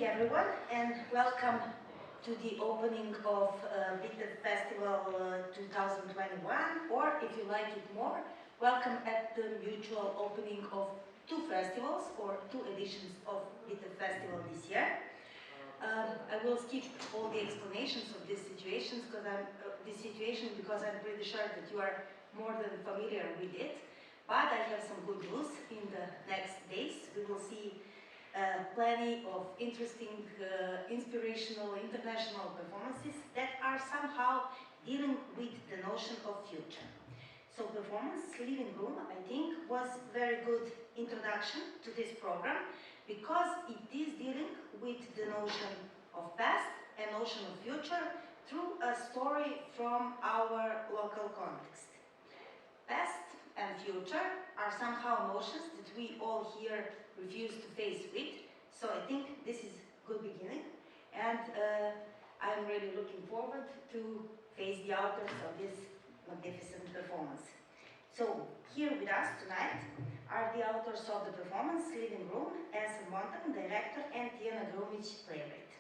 everyone, and welcome to the opening of Bitef Festival 2021, or if you like it more, welcome at the mutual opening of two festivals or two editions of Bitef Festival this year. I will skip all the explanations of these situations because I'm pretty sure that you are more than familiar with it. But I have some good news. In the next days, we will see plenty of interesting, inspirational, international performances that are somehow dealing with the notion of future. So performance Living Room, I think, was very good introduction to this program because it is dealing with the notion of past and notion of future through a story from our local context. Past and future are somehow notions that we all here refuse to face with, so I think this is a good beginning, and I'm really looking forward to face the authors of this magnificent performance. So here with us tonight are the authors of the performance Living Room, Ersan Montag, director, and Tijana Grumic, playwright.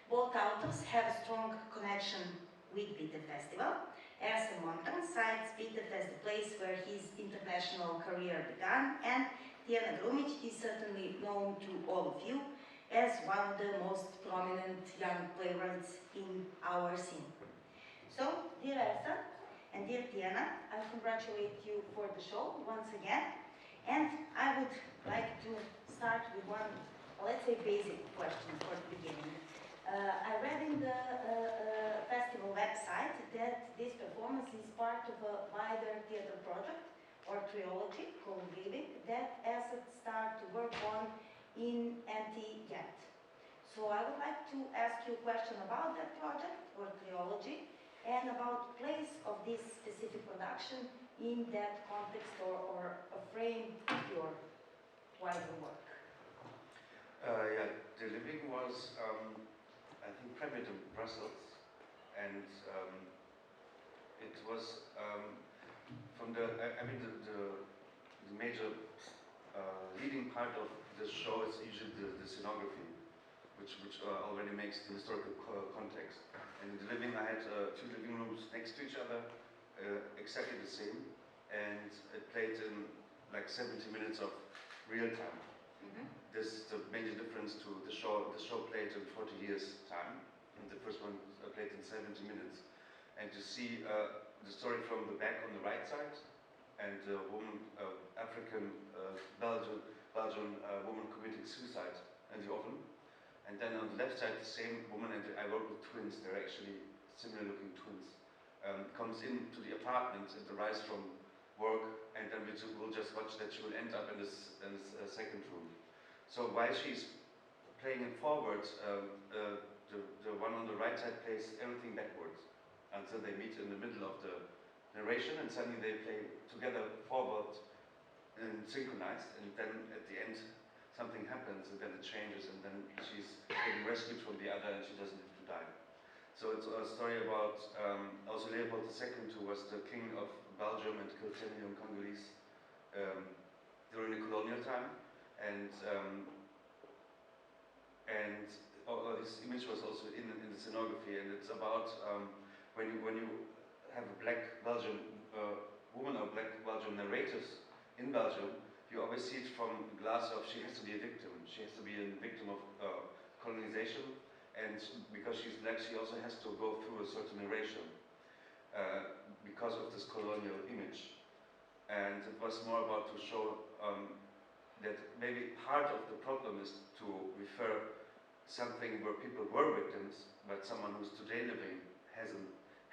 Both authors have a strong connection with Bitef Festival. Ersan Montag cites Bitef as the place where his international career began, and Tijana Grumic is certainly known to all of you as one of the most prominent young playwrights in our scene. So, dear Ersan and dear Tijana, I congratulate you for the show once again, and I would like to start with one, let's say, basic question for the beginning. I read in the festival website that this performance is part of a wider theater project or trilogy called Living that Ersan started to work on in anti-Ghent. So I would like to ask you a question about that project or trilogy and about the place of this specific production in that context or a frame of your wider work. Yeah, the Living was I think premiered in Brussels, and it was from the major leading part of the show is usually the scenography, which already makes the historical context. And in the Living, I had two living rooms next to each other, exactly the same, and it played in like 70 minutes of real time. This is the major difference to the show. The show played in 40 years time, and the first one played in 70 minutes. And you see the story from the back on the right side, and the woman, African Belgian woman committing suicide in the oven. And then on the left side, the same woman, and I work with twins. They're actually similar-looking twins. Comes into the apartment and arrives from work, and then we'll just watch that she will end up in this second room. So while she's playing it forwards, the one on the right side plays everything backwards until they meet in the middle of the narration, and suddenly they play together forward and synchronized, and then at the end something happens, and then it changes, and then she's getting rescued from the other, and she doesn't have to die. So it's a story about also Leopold II, who was the king of Belgium and killed 10 million Congolese during the colonial time. And his image was also in the scenography, and it's about when you have a black Belgian woman or black Belgian narrators in Belgium, you always see it from the glass of she has to be a victim. She has to be a victim of colonization, and because she's black, she also has to go through a certain narration because of this colonial image. And it was more about to show that maybe part of the problem is to refer something where people were victims, but someone who's today living has a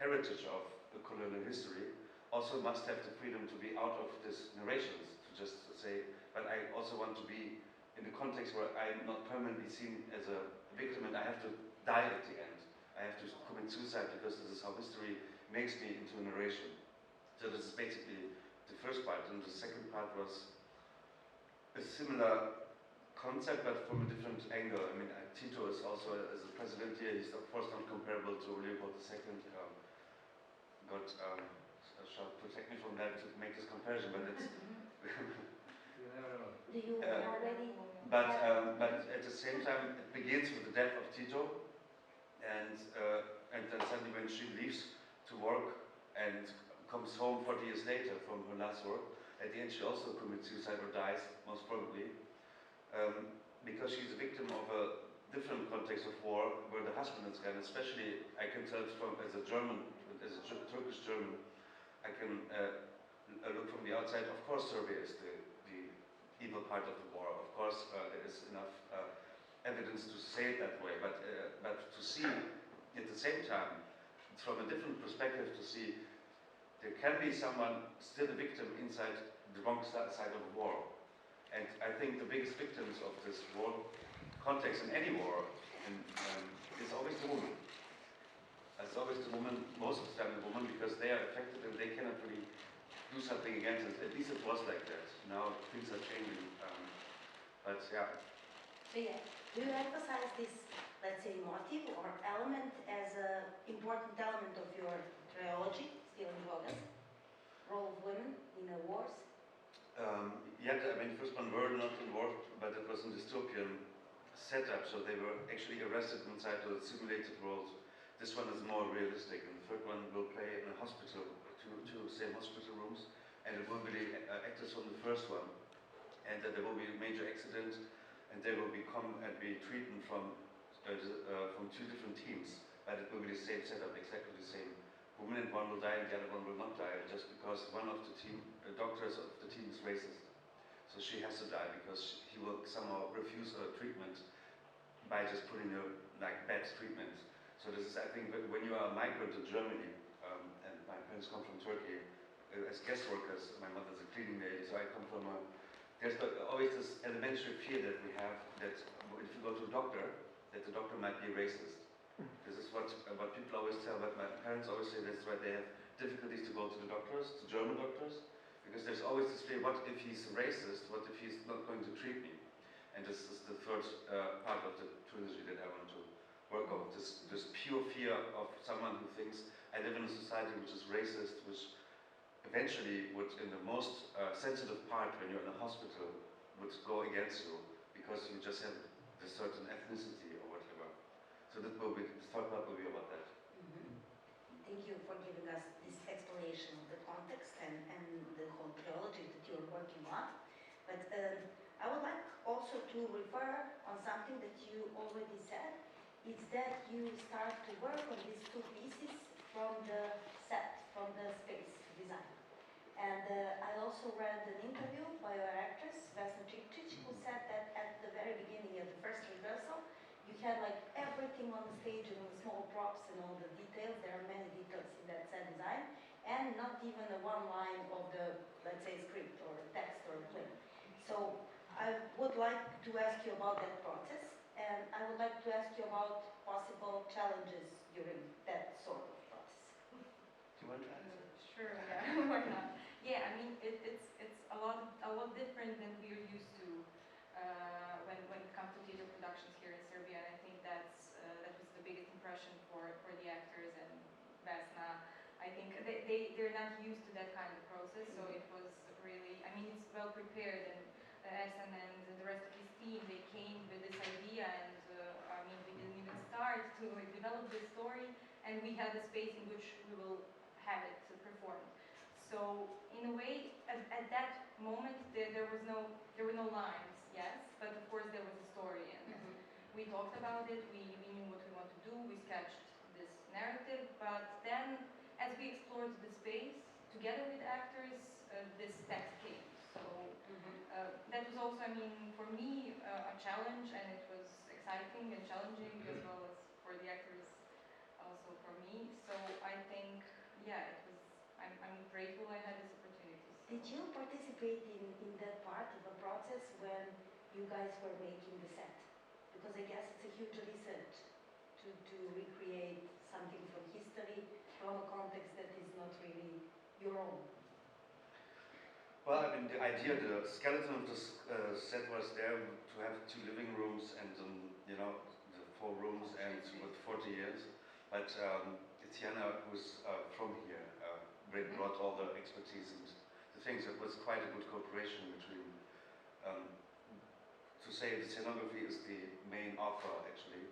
heritage of the colonial history, also must have the freedom to be out of these narrations, to just say, but I also want to be in the context where I'm not permanently seen as a victim and I have to die at the end. I have to commit suicide because this is how history makes me into a narration. So this is basically the first part, and the second part was a similar concept, but from a different angle. I mean, Tito is also, as a president here, he's of course not comparable to Leopold II. God shall protect me from that to make this comparison, but it's Do you already? But at the same time, it begins with the death of Tito, and then suddenly when she leaves to work and comes home 40 years later from her last work, at the end she also commits suicide or dies, most probably, because she's a victim of a different context of war, where the husband is kind of, especially I can tell from as a German, as a Turkish German, I can look from the outside. Of course, Serbia is the evil part of the war. Of course, there is enough evidence to say it that way, but to see at the same time, from a different perspective, to see there can be someone still a victim inside the wrong side of a war. And I think the biggest victims of this war context in any war is always the woman. It's always the woman, most of the time the woman, because they are affected and they cannot really do something against it. At least it was like that. Now things are changing. But yeah. So yeah, do you emphasize this, let's say, motive or element as an important element of your trilogy, still in progress? Role of women in the wars? Yeah, I mean, the first one were not involved, but it was a dystopian setup, so they were actually arrested inside the simulated world. This one is more realistic, and the third one will play in a hospital, two same hospital rooms, and it will be the actors from the first one, and there will be a major accident, and they will become and be treated from two different teams, but it will be the same setup, exactly the same. Woman and one will die, and the other one will not die, just because one of the doctors of the team is racist. So she has to die because he will somehow refuse her treatment by just putting her like bad treatment. So this is, I think, when you are a migrant in Germany, and my parents come from Turkey, as guest workers, my mother's a cleaning lady, so I come from there's always this elementary fear that we have that if you go to a doctor, that the doctor might be racist. This is what people always tell, but my parents always say that's why they have difficulties to go to the doctors, to German doctors, because there's always this fear, what if he's racist, what if he's not going to treat me? And this is the third part of the trilogy that I want to work on, this pure fear of someone who thinks I live in a society which is racist, which eventually would, in the most sensitive part when you're in a hospital, would go against you because you just have a certain ethnicity or whatever. So that will be, the third part will be about that. Thank you for giving us this explanation of the context and the whole trilogy that you're working on. But I would like also to refer on something that you already said. It's that you start to work on these two pieces from the set, from the space design. And I also read an interview by your actress, Vesna Čikčić, who said that at the very beginning of the first rehearsal, you had like everything on the stage and the small props and all the details. There are many details in that set design, and not even a one line of the, let's say, script or text or play. So I would like to ask you about that process, and I would like to ask you about possible challenges during that sort of process. Do you want to answer? Sure, yeah, why not? Yeah, I mean, it's a lot different than we're used to when it comes to theater productions here in Serbia, and I think that was the biggest impression for the actors and Vesna. I think they're not used to that kind of process, so it was really, I mean, it's well prepared, and Ersan and the rest of his team, they came with this idea, and I mean, we didn't even start to develop this story, and we had a space in which we will have it performed. So in a way, at that moment, there were no lines, yes, but of course there was a story, and we talked about it. We knew what we want to do. We sketched this narrative, but then as we explored the space together with actors, this text came. So that was also, I mean, for me, a challenge, and it was exciting and challenging as well as for the actors, also for me. So I think, yeah, it was. I'm grateful I had this opportunity. Did you participate in that part of the process when you guys were making the set? Because I guess it's a huge research to recreate something from history, from a context that is not really your own. Well, I mean, the idea, the skeleton of the set was there to have two living rooms and, you know, the 4 rooms and with 40 years. But Tiana, who's from here, brought all the expertise and the things. It was quite a good cooperation between um, to say the scenography is the main author actually,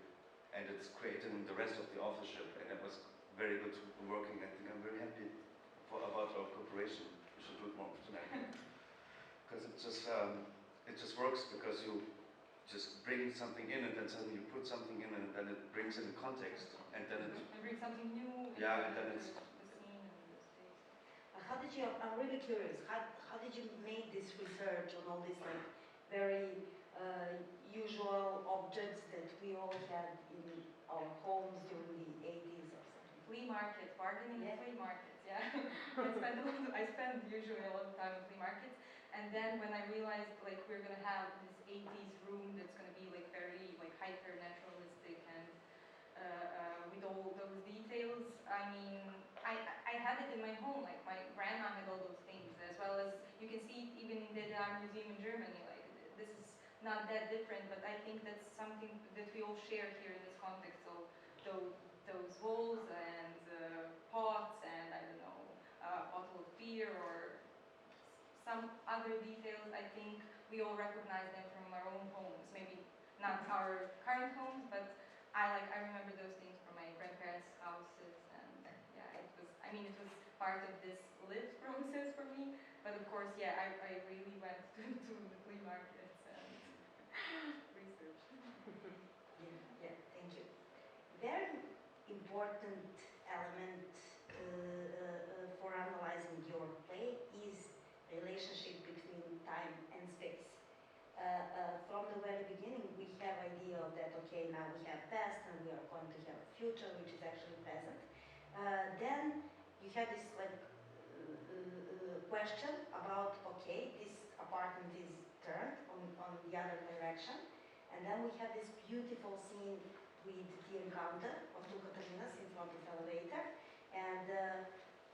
and it's created in the rest of the authorship, and it was very good working. I think I'm very happy about our cooperation. We should do it more tonight. Because it just works because you just bring something in and then suddenly you put something in and then it brings in context and then it... And bring something new. Yeah, and then it's... The scene and the space. How did you, I'm really curious, how did you make this research on all these like very usual objects that we all had in our homes during the 80s or something? Flea market, bargaining in flea markets, yeah. I spend usually a lot of time in flea markets, and then when I realized like we're gonna have this 80s room that's gonna be like very like hyper naturalistic and with all those details, I mean, I had it in my home, like my grandma had all those things, as well as you can see it even in the art museum in Germany. Like this is not that different, but I think that's something that we all share here in this context. So those walls and pots and I don't know, bottle of beer or some other details. I think we all recognize them from our own homes. Maybe not our current homes, but I remember those things from my grandparents' houses, and yeah, it was part of this lived process for me. But of course, yeah, I really went to the flea markets and researched. Yeah, thank you. Very important element for analyzing your play is relationship between time and space. From the very beginning, we have idea of that, okay, now we have past and we are going to have future, which is actually present. Then you have this like question about, okay, this apartment is turned on the other direction, and then we have this beautiful scene with the encounter of two Catarinas in front of the elevator, and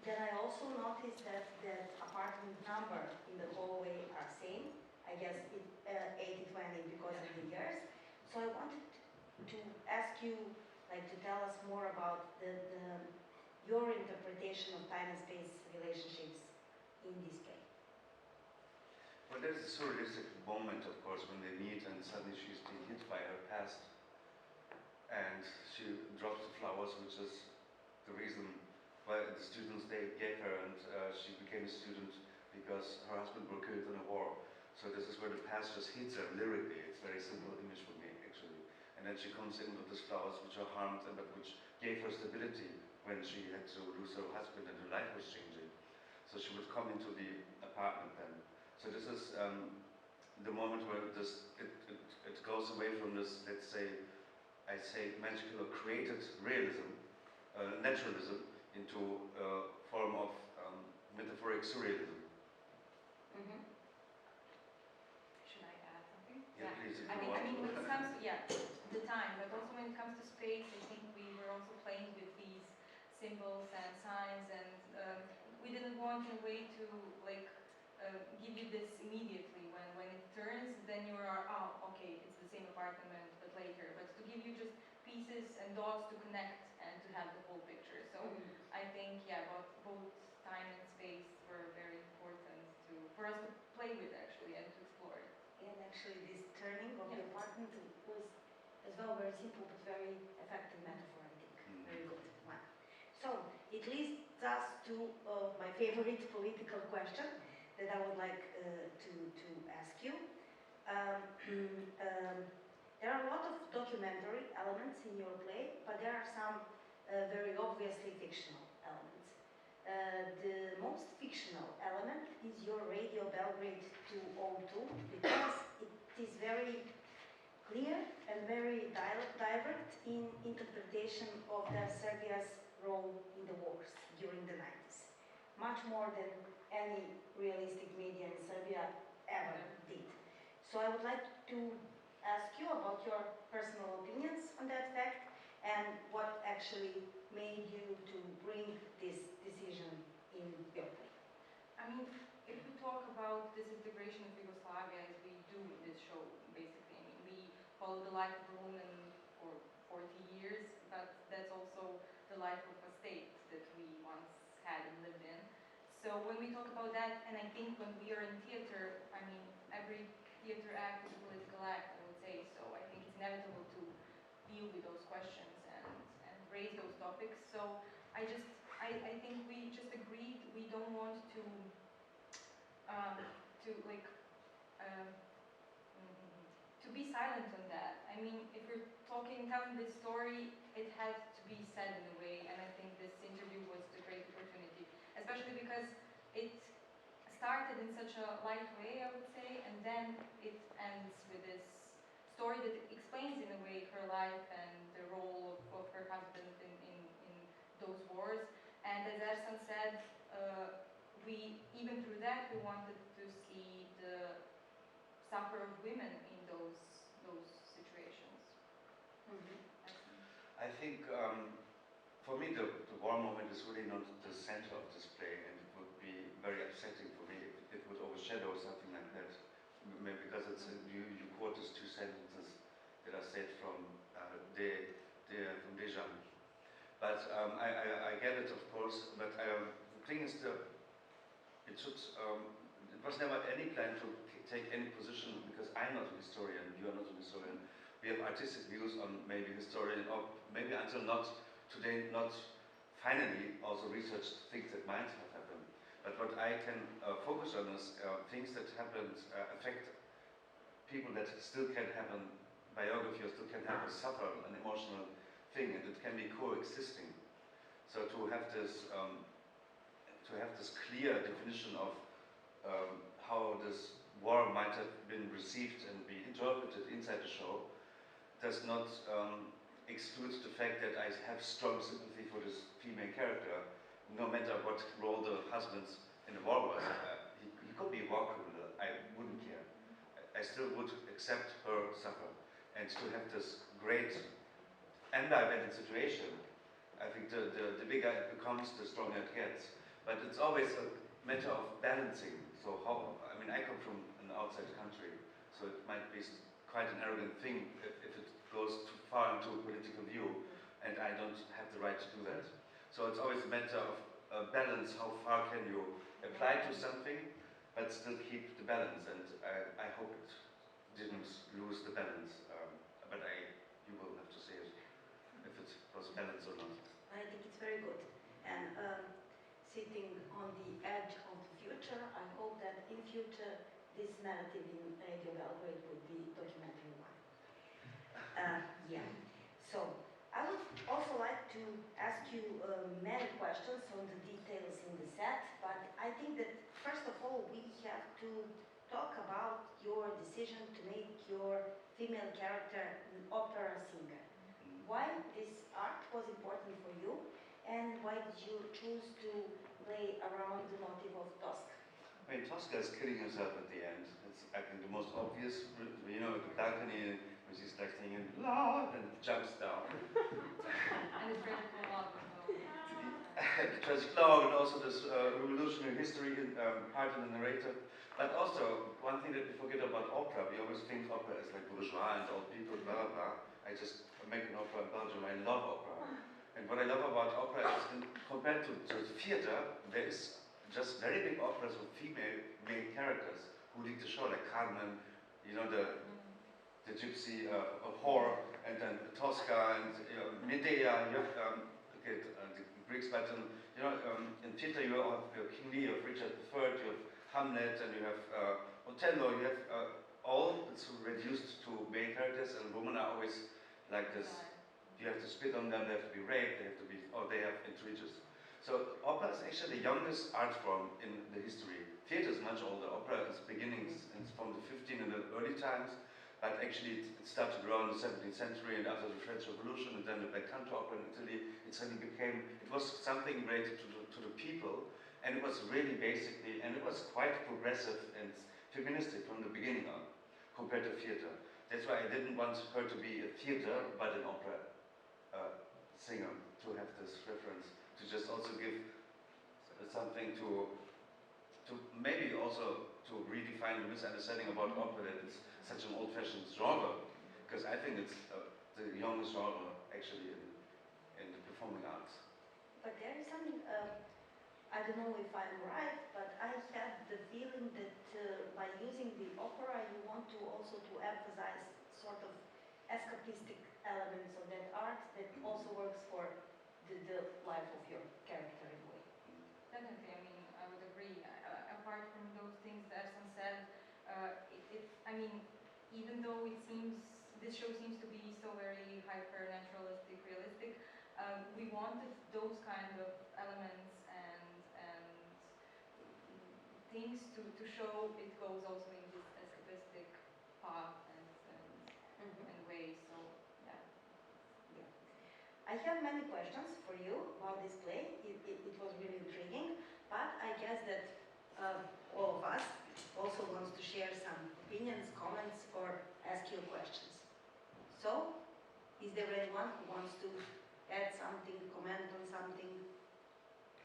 then I also noticed that the apartment number in the hallway are same. I guess it 80-20 because of the years. So I wanted to ask you, like, to tell us more about your interpretation of time and space relationships in this play. Well, there's a surrealistic moment, of course, when they meet and suddenly she's being hit by her past. And she drops the flowers, which is the reason why the students they gave her, and she became a student because her husband were killed in a war. So this is where the past just hits her lyrically. It's a very simple image for me, actually. And then she comes in with these flowers which are harmed and but which gave her stability when she had to lose her husband and her life was changing. So she would come into the apartment then. So this is the moment where it goes away from this, let's say, I say magical or created realism, naturalism, into a form of metaphoric surrealism. Mm-hmm. Should I add something? Yeah, please. I mean, when it comes to the time, but also when it comes to space, I think we were also playing with these symbols and signs, and we didn't want in a way to like give you this immediately. When it turns, then you are okay, it's the same apartment, but later. But to give you just pieces and dots to connect and to have the whole picture. So I think both time and space were very important for us to play with actually and to explore it. And actually this turning of the apartment was as well very simple but very effective metaphor, I think. Very good one. So it leads us to my favorite political question that I would like to ask you. There are a lot of documentary elements in your play, but there are some very obviously fictional elements. The most fictional element is your Radio Belgrade 202 because it is very clear and very direct in interpretation of Serbia's role in the wars during the 90s. Much more than any realistic media in Serbia ever did. So I would like to ask you about your personal opinions on that fact and what actually made you to bring this decision in your play. I mean, if we talk about this integration of Yugoslavia as we do in this show, basically, I mean, we follow the life of a woman for 40 years, but that's also the life of a state that we once had and lived in. So when we talk about that, and I think when we are in theater, I mean, every theater act is a political act, I would say. So I think it's inevitable to deal with those questions and raise those topics. So I think we just agreed we don't want to like to be silent on that. I mean, if we're telling this story, it has to be said in a way, and I think this interview was a great opportunity, especially because it started in such a light way, I would say, and then it ends with this story that explains in a way her life and the role of her husband in those wars. And as Ersan said, even through that, we wanted to see the suffer of women in those situations. I think for me the war moment is really not the center of this play, and it would be very upsetting for me if it would overshadow something like that. Because it's you quote these two sentences that are said from from Dejan. But I get it, of course. But the thing is, it was never any plan to take any position, because I'm not a historian, you are not a historian. We have artistic views on maybe historian, or maybe until not today, not finally also researched things that might have happened. But what I can focus on is things that happened, affect people that still can happen, biography or still can happen, suffer an emotional thing, and it can be coexisting. So to have this clear definition of how this war might have been received and be interpreted inside the show does not exclude the fact that I have strong sympathy for this female character, no matter what role the husband in the war was. He could be a war criminal, I wouldn't care. I still would accept her suffer. And to have this great ambivalent situation, I think the bigger it becomes, the stronger it gets. But it's always a matter of balancing. So I mean, I come from an outside country, so it might be quite an arrogant thing if it goes too far into a political view, and I don't have the right to do that. So it's always a matter of balance. How far can you apply to something, but still keep the balance? And I hope it didn't lose the balance. But you will have to say it, if it was balanced or not. I think it's very good. And sitting on the edge of the future, I hope that in future this narrative in Radio Belgrade would be documentary one. Yeah. So I would also like to ask you many questions on the details in the set, but I think that first of all we have to talk about your decision to make your female character an opera singer. Why this art was important for you, and why did you choose to play around the motif of Tosca? I mean, Tosca is killing herself at the end. It's, I think, the most obvious, you know, the balcony, where she's like singing, Lord, and jumps down. And it's very long. The tragic love, and also this revolutionary history part in the narrative. But also, one thing that we forget about opera, we always think opera is like bourgeois and old people, blah, blah, blah. I just make an opera in Belgium, I love opera. And what I love about opera is, compared to the theater, there is just very big operas with female main characters who lead the show, like Carmen, you know, the gypsy whore, and then Tosca, and Medea, you have the Greeks, but you know, in theater you have King Lear, of Richard III, you have Hamlet, and you have Othello, you have all it's reduced to main characters, and women are always like this. You have to spit on them, they have to be raped, they have intriges. So opera is actually the youngest art form in the history. Theater is much older. Opera is beginnings from the 15th and the early times, but actually it started to grow in the 17th century and after the French Revolution, and then the bel canto opera in Italy, it was something related to the people, and it was really basically, and it was quite progressive and feministic from the beginning on, compared to theater. That's why I didn't want her to be a theater, but an opera singer, to have this reference, to just also give something to maybe also to redefine the misunderstanding about opera that it's such an old-fashioned genre, because I think it's the youngest genre actually in the performing arts. But there is something I don't know if I'm right, but I had the feeling that by using the opera, you want to also to emphasize sort of escapistic elements of that art that also works for the life of your character in a way. Definitely, I mean, I would agree. Apart from those things that Ersan said, I mean, even though this show seems to be so very hyper-naturalistic, realistic, we wanted those kind of elements and things to show it goes also in this escapistic path and way, so yeah. I have many questions for you about this play. It was really intriguing, but I guess that all of us also wants to share some opinions, comments, or ask you questions. So, is there anyone who wants to add something, comment on something?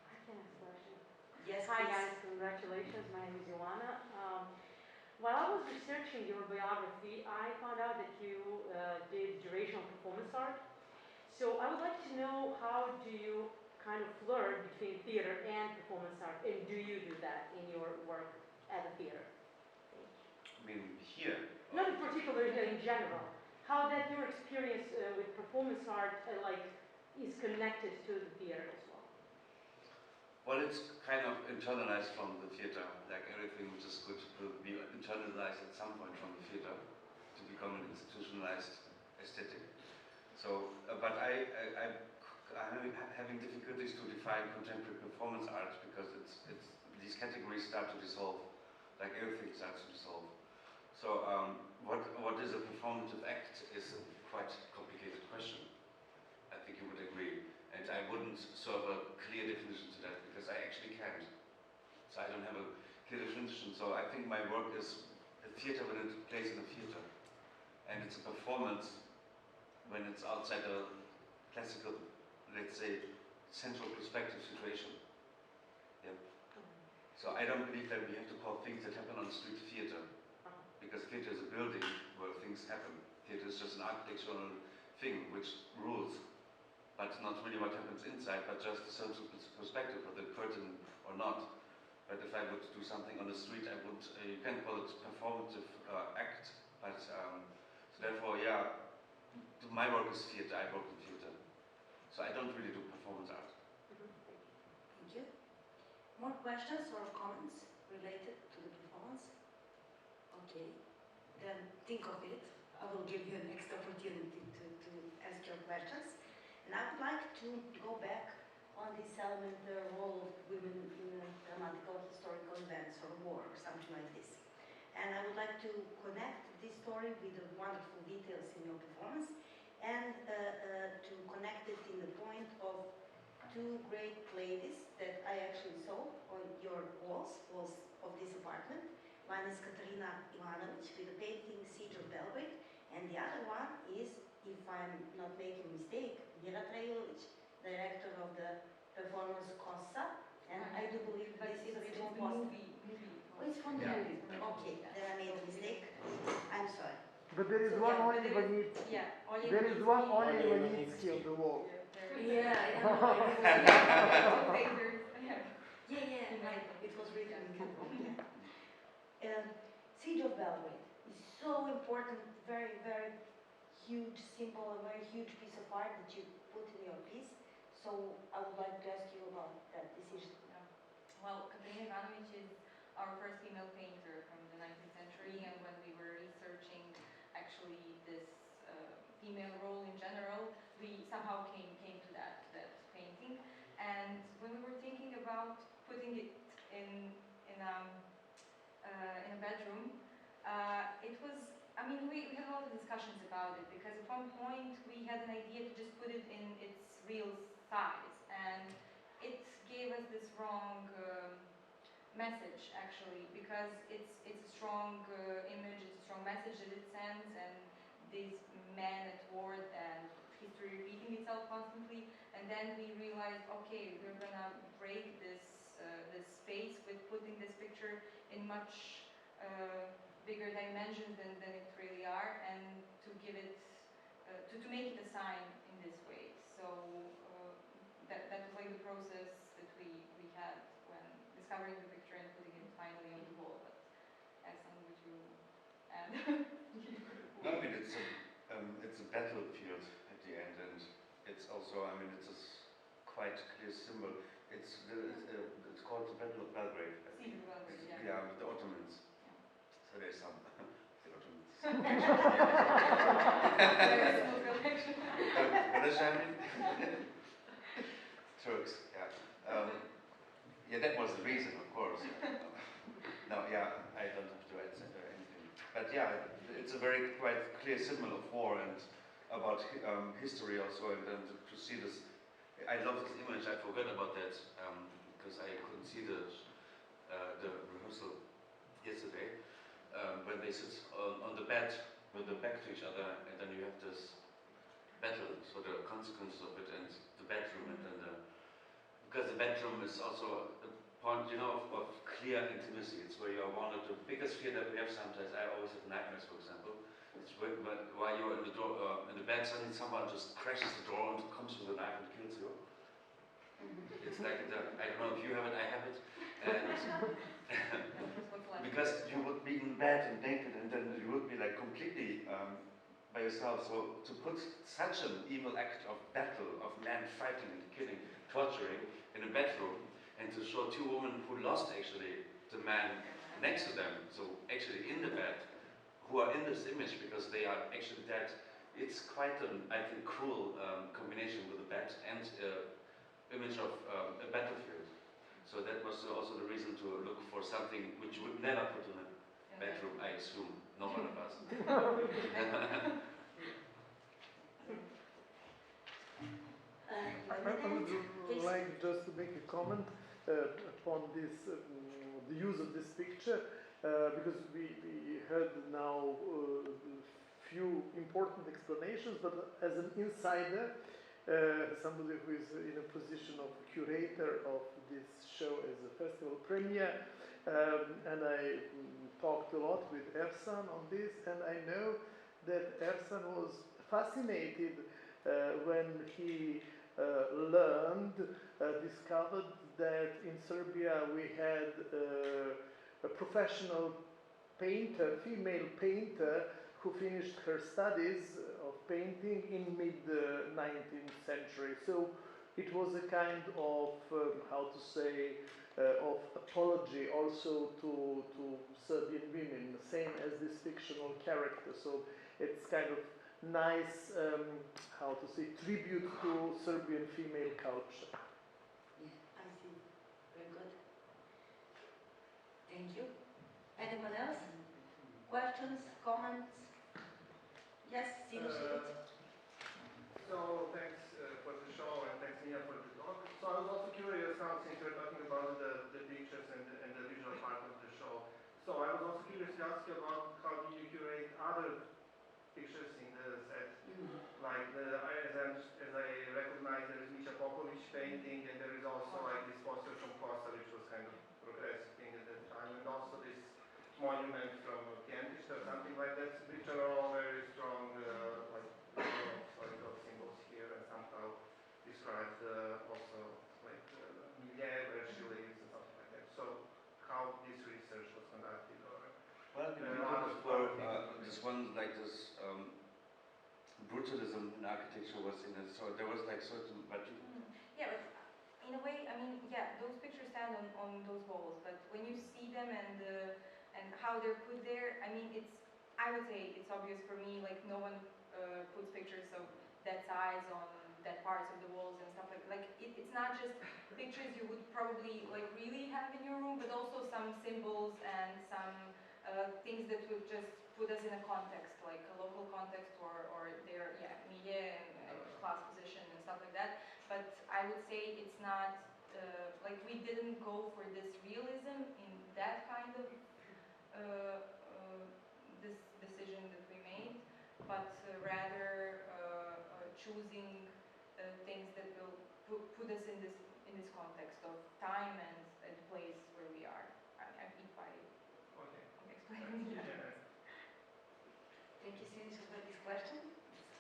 I can ask a question. Yes, Hi please. guys, congratulations. My name is Joanna. While I was researching your biography, I found out that you did durational performance art. So I would like to know, how do you kind of flirt between theater and performance art, and do you do that in your work at the theater? I mean, here. Not in particular, in general. How that your experience with performance art is connected to the theater as well. Well, it's kind of internalized from the theater, like everything which is good will be internalized at some point from the theater to become an institutionalized aesthetic. So, but I'm having difficulties to define contemporary performance art because these categories start to dissolve, like everything starts to dissolve. So, what is a performative act is a quite complicated question. I think you would agree. And I wouldn't serve a clear definition to that because I actually can't. So I don't have a clear definition. So I think my work is a theater when it plays in a theater. And it's a performance when it's outside a classical, let's say, central perspective situation. Yeah. So I don't believe that we have to call things that happen on street theater. Because theater is a building where things happen. Theater is just an architectural thing which rules. But not really what happens inside, but just the central perspective of the curtain or not. But if I would do something on the street, I would, you can call it performative act, but so therefore, yeah, my work is theater, I work in theater. So I don't really do performance art. Thank you. More questions or comments related to the performance? Okay, then think of it. I will give you a next opportunity to ask your questions. And I would like to go back on this element, the role of women in dramatical historical events or war or something like this. And I would like to connect this story with the wonderful details in your performance and to connect it in the point of two great ladies that I actually saw on your walls of this apartment. One is Katarina Ivanovic with the painting Siege of Belgrade, and the other one is, if I'm not making a mistake, Vera Trajovic, director of the performance Kossa, and I do believe this is original Kossa. Oh, it's from the movie. Okay, then I made a mistake. I'm sorry. But there is So, one yeah, only Vanitsky. Yeah, There is one only Vanitsky on the wall. Yeah, I know. Yeah, right. It was written in the book. Yeah. Siege of Belgrade is so important, very, very huge symbol, a very huge piece of art that you put in your piece. So I would like to ask you about that decision. Well, Katarina Ivanovic is our first female painter from the 19th century, and when we were researching actually this female role in general, we somehow came to that painting. And when we were thinking about putting it in a bedroom, it was, I mean, we had a lot of discussions about it because at one point we had an idea to just put it in its real size, and it gave us this wrong message actually, because it's a strong image, it's a strong message that it sends, and these men at war and history repeating itself constantly. And then we realized, okay, we're gonna break this space with putting this picture in much bigger dimensions than it really are, and to give it to make it a sign in this way. So that was like the process that we had discovering the picture and putting it finally on the wall. But Ersan, would you add? No, I mean it's a battlefield at the end, and it's also, I mean, it's a quite clear symbol. It's called the Battle of Belgrade. I think. Yeah, with the Ottomans. Yeah. So there's some the Ottomans. Very smooth reaction. What does that mean? Turks. Yeah. Yeah, that was the reason, of course. Yeah. No, yeah, I don't have to add anything. But yeah, it's a very quite clear symbol of war and about history also, and then to see this. I love this image. I forgot about that because I couldn't see the rehearsal yesterday. When they sit on the bed with their back to each other, and then you have this battle, so the consequences of it, and the bedroom, and then because the bedroom is also a point, you know, of clear intimacy. It's where you are one of the biggest fear that we have sometimes. I always have nightmares, for example. It's while you're in the door, in the bed, suddenly someone just crashes the door and comes with a knife and kills you. It's like I don't know if you have it, I have it, and because you would be in bed and naked, and then you would be like completely by yourself. So to put such an evil act of battle, of men fighting and killing, torturing in a bedroom, and to show two women who lost actually the man next to them, so actually in the bed, who are in this image because they are actually dead. It's quite an, I think, cruel combination with the bed and image of a battlefield. So that was also the reason to look for something which you would never put in a bedroom, I assume. No one of us. I would like just to make a comment upon this, the use of this picture, because we heard now few important explanations, but as an insider, somebody who is in a position of curator of this show as a festival premiere, and I talked a lot with Ersan on this, and I know that Ersan was fascinated when he discovered that in Serbia we had a professional painter, female painter, who finished her studies of painting in mid-19th century. So it was a kind of, how to say, of apology also to Serbian women, same as this fictional character. So it's kind of nice, how to say, tribute to Serbian female culture. Yeah, I see. Very good. Thank you. Anyone else? Questions, comments? Yes, Susreti. So thanks for the show and thanks Mia for the talk. So I was also curious now since we're talking about the pictures and the visual part of the show. So I was also curious to ask you about how do you curate other pictures in the set? Like as I recognize there is Misha Popovic painting and there is also like this poster from Kosa which was kind of progressive thing at that time, and also this monument from Kentish or something like that, which are all very strong historical symbols here and somehow describe also like milieu where she lives and something like that. So how this research was conducted, or well, for this one like this brutalism in architecture was in it, so there was like certain, but yeah, but in a way, I mean, yeah, those pictures stand on those walls, but when you see them and how they're put there, I mean, I would say it's obvious for me, like no one puts pictures of that size on that parts of the walls and stuff like it's not just pictures you would probably like really have in your room, but also some symbols and some things that would just put us in a context, like a local context or their milieu and class position and stuff like that. But I would say it's not like we didn't go for this realism in that kind of this decision that we made, but rather choosing things that will put us in this context of time and place where we are. I think I'm explaining that. Thank you, Sinis, for this question.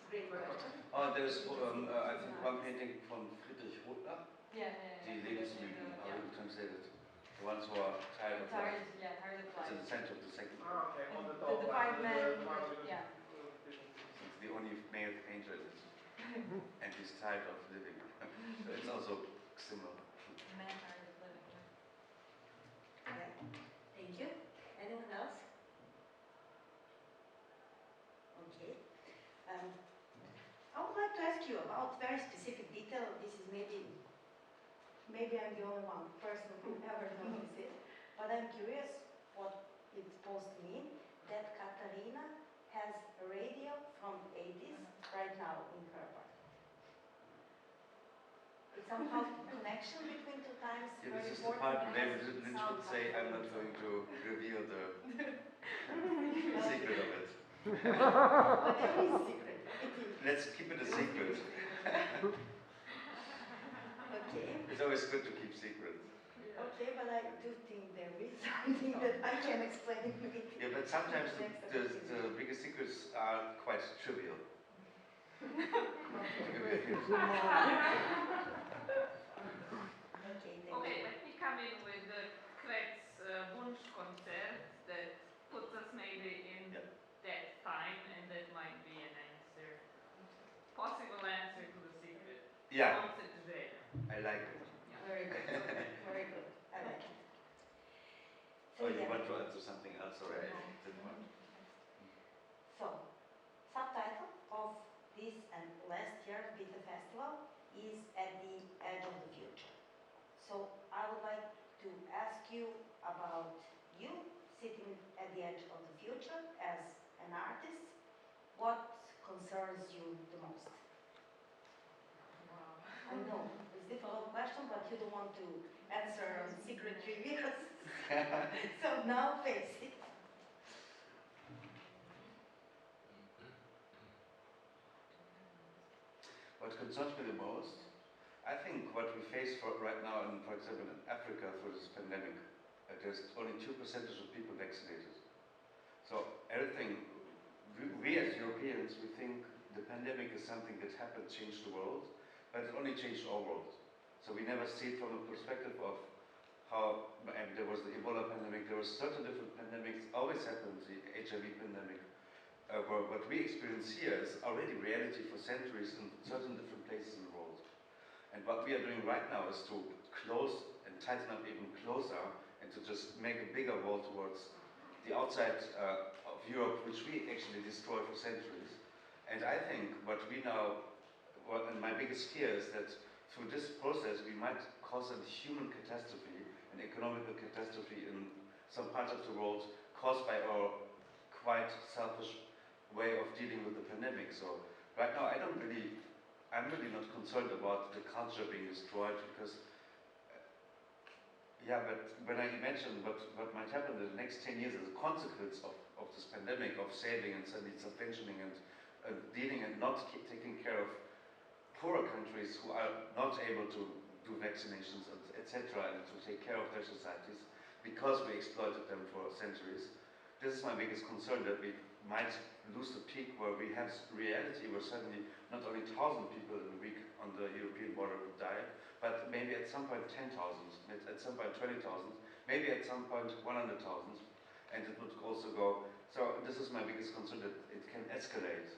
Great question. oh, there's I think one painting from Friedrich Rotner. Yeah. Die Lebenslügen, how you translate it? The ones who are tired of life. Tired of It's life. in the center of the second one. Ah, okay, on the The top one. five the men, one with yeah. different things. It's the only male painter that and he's tired of living. So it's also similar. Man tired of living. Yeah. Thank you. Anyone else? Okay. I would like to ask you about very specific detail. This is maybe I'm the only one person who ever noticed it, but I'm curious what it's supposed to mean that Katarina has a radio from 80s right now in her apartment. It's somehow connection between two times. Yeah, very this is the important, part and where has Lynch sound would say, I'm not going to reveal the secret of it. But there is a secret. Let's keep it a secret. Okay. It's always good to keep secrets. Okay, but I do think there is something that I can explain maybe. Yeah, but sometimes the biggest secrets are quite trivial. To give you a hint. Okay, thank Okay, you. let me come in with the Kretz Wunschkonzert that puts us maybe in Yeah. that time, and that might be an answer, possible answer to the secret. Yeah, Concept is there. I like it. Very good. Very good. I like it. Oh, you yeah. want to answer something else? Sorry, I didn't want. So, subtitle of this and last year's Bitef Festival is At the Edge of the Future. So, I would like to ask you about you sitting at the edge of the future as an artist. What concerns you the most? Wow. I know, it's a difficult question, but you don't want to answer on secret trivia. So now face it. What concerns me the most, I think what we face right now, in, for example, in Africa through this pandemic, there's only 2% of people vaccinated. So everything, we as Europeans, we think the pandemic is something that happened, changed the world, but it only changed our world. So we never see it from a perspective of how, and there was the Ebola pandemic, there were certain different pandemics, always happened, the HIV pandemic. What we experience here is already reality for centuries in certain different places in the world. And what we are doing right now is to close and tighten up even closer and to just make a bigger wall towards the outside of Europe, which we actually destroyed for centuries. And I think and my biggest fear is that through this process we might cause a human catastrophe, an economical catastrophe in some parts of the world caused by our quite selfish way of dealing with the pandemic. So right now I'm really not concerned about the culture being destroyed because but when I imagine what might happen in the next 10 years as a consequence of this pandemic, of saving and suddenly subventioning and dealing and not taking care of poorer countries who are not able to do vaccinations, etc., and to take care of their societies because we exploited them for centuries. This is my biggest concern, that we might lose the peak where we have reality where suddenly not only 1,000 people in a week on the European border would die, but maybe at some point 10,000, at some point 20,000, maybe at some point 100,000, and it would also go. So this is my biggest concern, that it can escalate,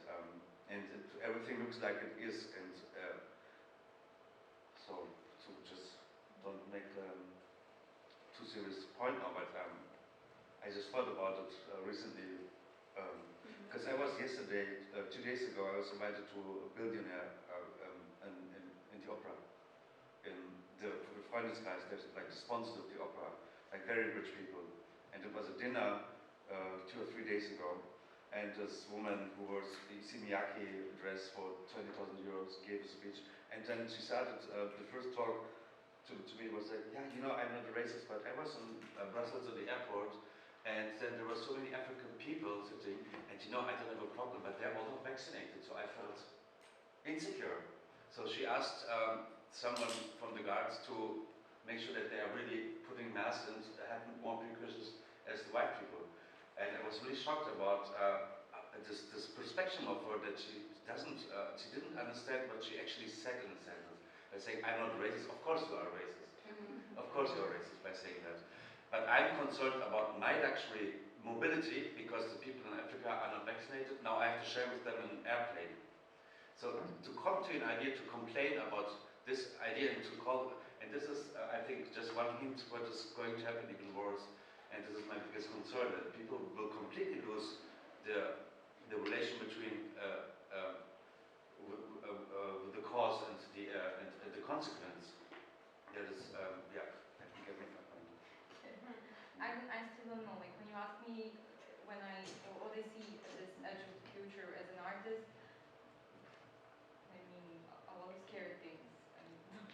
and everything looks like it is, and so just don't make too serious point now, but I just thought about it recently, because I was yesterday, 2 days ago, I was invited to a billionaire in the opera. In the Freundeskreis, there's like the sponsors of the opera, like very rich people. And it was a dinner 2 or 3 days ago, and this woman who was the Simiaki dress for 20,000 euros gave a speech, and then she started the first talk to me was like, yeah, you know, I'm not a racist, but I was in Brussels at the airport, and then there were so many African people sitting, and you know, I don't have a problem, but they're all not vaccinated, so I felt insecure. So she asked someone from the guards to make sure that they are really putting masks and have more precautions as the white people. And I was really shocked about this perspective of her, that she didn't understand what she actually said in the sentence. By saying, I'm not racist, of course you are racist. Of course you're racist by saying that. But I'm concerned about my luxury mobility because the people in Africa are not vaccinated. Now I have to share with them an airplane. So to come to an idea to complain about this idea and to call, and this is, I think, just one hint what is going to happen even worse. And this is my biggest concern, that people will completely lose the relation between the cause and the consequence. That is, yeah, I think I make my point. I still don't know. Like when you ask me, when what I see this edge of the future as an artist, I mean a lot of scary things and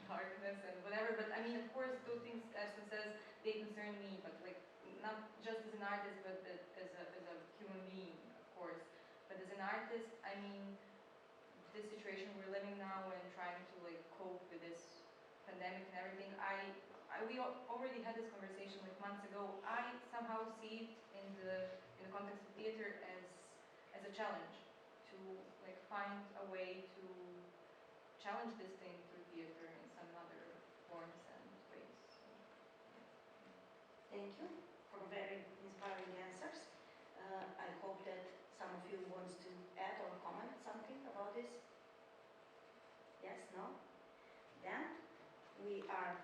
darkness and whatever. But I mean, of course, those things, as it says, they concern me. But like not just as an artist, but as a human being, of course. But as an artist, I mean, this situation we're living now and trying to like cope with this pandemic and everything, we already had this conversation like months ago. I somehow see it in the context of theater as a challenge to like find a way to challenge this thing through theater in some other forms and ways. So, yeah. Thank you for very inspiring answers. I hope that some of you wants to add or comment something about this. Yes, no? Then we are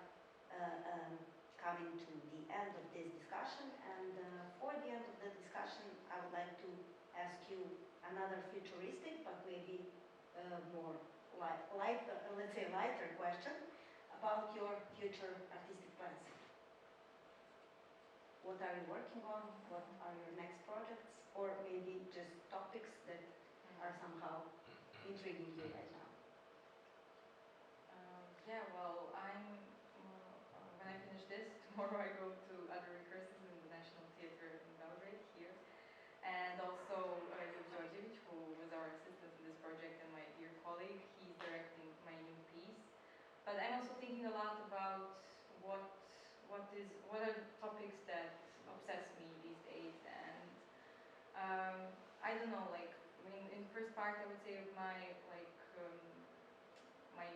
coming to the end of this discussion, and for the end of the discussion, I would like to ask you another futuristic, but maybe more let's say lighter question about your future artistic plans. What are you working on? What are your next projects? Or maybe just topics that are somehow intriguing you right now? Yeah, well, when I finish this, tomorrow I go to other rehearsals in the National Theatre in Belgrade here. And also Josip Georgievic, who was our assistant in this project and my dear colleague, he's directing my new piece. But I'm also thinking a lot about what are the topics that obsess me these days. And I don't know, like, I mean, in the first part I would say of my my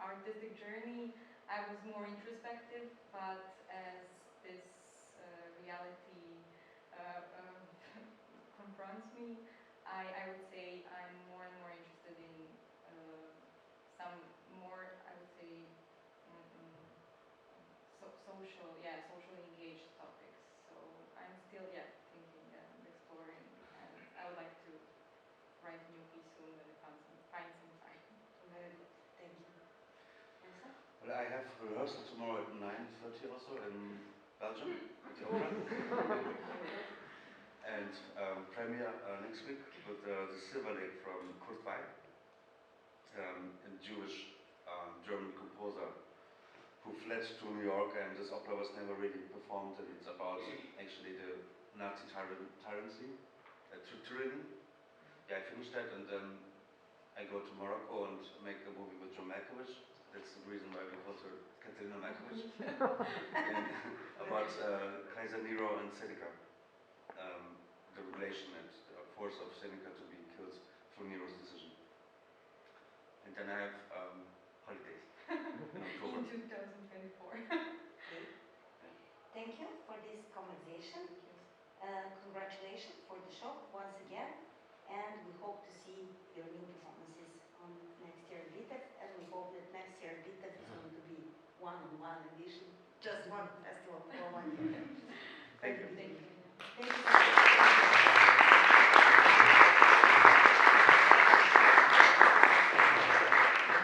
artistic journey, I was more introspective, but as this reality confronts me, I would say I'm more and more interested in some more, I would say, socially engaged topics. So I'm still, thinking and exploring, and I would like to write a new piece soon when I find some time. Very good. Thank you. Elsa? Well, I have rehearsal tomorrow at 9:30 also in Belgium at the opera. And premiere next week with the Silver Lake from Kurt Weill, a Jewish German composer who fled to New York, and this opera was never really performed, and it's about actually the Nazi tyranny. Yeah, I finished that, and then I go to Morocco and make a movie with John Malkovich. That's the reason why we call her Katerina Malkovich. About Kaiser Nero and Seneca. The relation and the force of Seneca to be killed through Nero's decision. And then I have holidays in October. In 2024. Okay. Thank you for this conversation. Congratulations for the show once again, and we hope to see your new performances on next year Bitef, and we hope that next year Bitef is going to be one-on-one edition, just one festival for 1 year. Thank you. Thank you.